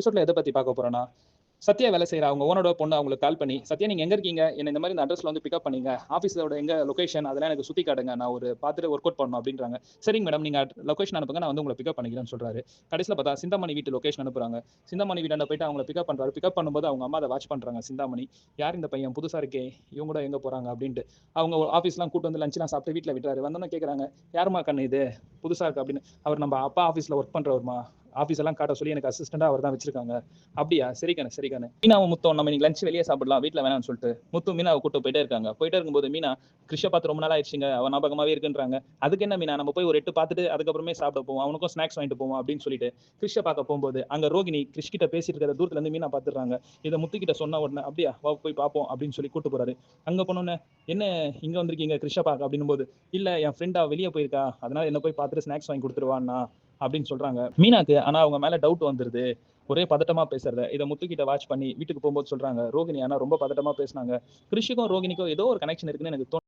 எபிசோட்ல எத பத்தி பார்க்க போறோம்னா, சத்யா வேலை செய்ற அவங்க ஓனரோட பொண்ணு அவங்களுக்கு கால் பண்ணி, "சத்யா நீங்க எங்க இருக்கீங்க? என்ன இந்த மாரி இந்த அட்ரஸ்ல வந்து பிக்கப் பண்ணீங்க. ஆஃபீஸோட எங்க லொகேஷன் அதெல்லாம் எனக்கு சுத்தி காட்டுங்க. நான் ஒரு பார்த்துட்டு ஒர்க் அவுட் பண்ணணும்" அப்படின்றாங்க. "சரிங்க மேடம், நீங்க லொகேஷன் அனுப்புங்க. நான் வந்து உங்கள பிக்கப் பண்ணிக்கிறேன்னு" சொல்றாரு. கடைசில பார்த்தா சிந்தாமணி வீட்டு லொகேஷன் அனுப்புறாங்க. சிந்தாமணி வீட்டாண்ட போயிட்டு அவங்கள பிக்கப் பண்றாரு. பிக்கப் பண்ணும்போது அவங்க அம்மா அத வாட்ச் பண்றாங்க சிந்தாமணி. "யார் இந்த பையன்? புதுசா இருக்கே. இவங்க கூட எங்க போறாங்க?" அப்படின்ட்டு. அவங்க ஆஃபீஸ்லாம் கூட்டு வந்து லஞ்ச்லாம் சாப்பிட்டு வீட்ல விட்டுறாரு. வந்தோனே கேட்கறாங்க, "யாரும்மா கண்ணு இது? புதுசா இருக்கு" அப்படின்னு. "அவர் நம்ம அப்பா ஆஃபீஸ்ல ஒர்க் பண்றவருமா. ஆஃபீஸ் எல்லாம் காட்ட சொல்லி எனக்கு அசிஸ்டண்டா அவர் தான் வச்சிருக்காங்க." "அப்படியா? சரி கண்ணு, சரி கண்ணு." மீனாவும் முத்தும் நம்ம இன்னைக்கு லஞ்ச் வெளியே சாப்பிடலாம், வீட்ல வேணாம்னு சொல்லிட்டு முத்து மீனாவை கூட்டு போயிட்டே இருக்காங்க. போயிட்டே இருக்கும்போது மீனா, "கிருஷ்ஷ பார்த்து ரொம்ப நாள் ஆயிடுச்சுங்க. அவன் ஞாபகமாவே இருக்குன்றாங்க." "அதுக்கு என்ன மீனா, நம்ம போய் ஒரு எட்டு பார்த்துட்டு அதுக்கப்புறமே சாப்பிட போவோம். அவனுக்கும் ஸ்நாக்ஸ் வாங்கிட்டு போவோம்" அப்படின்னு சொல்லிட்டு கிருஷ்ஷ பார்க்க போகும்போது அங்க ரோகிணி கிருஷ் கிட்ட பேசிட்டு இருக்கிற தூரத்துல இருந்து மீனா பார்த்துடுறாங்க. இதை முத்து கிட்ட சொன்ன உடனே, "அப்படியா, வா போய் பார்ப்போம்" அப்படின்னு சொல்லி கூட்டு போறாரு. அங்க போனோடனே, "என்ன இங்க வந்திருக்கீங்க கிருஷ்ஷ பார்க்க?" அப்படின்னும் போது, "இல்ல என் ஃப்ரெண்டா வெளியே போயிருக்கா, அதனால என்ன போய் பார்த்துட்டு ஸ்நாக்ஸ் வாங்கி கொடுத்துருவான்னா" அப்படின்னு சொல்றாங்க. மீனாக்கு ஆனா அவங்க மேல டவுட் வந்துருது. ஒரே பதட்டமா பேசுறத. இத முத்துக்கிட்ட வாட்ச் பண்ணி வீட்டுக்கு போகும்போது சொல்றாங்க, "ரோகிணி ஆனா ரொம்ப பதட்டமா பேசுனாங்க. கிருஷுக்கும் ரோகிணிக்கும் ஏதோ ஒரு கனெக்ஷன் இருக்குன்னு எனக்கு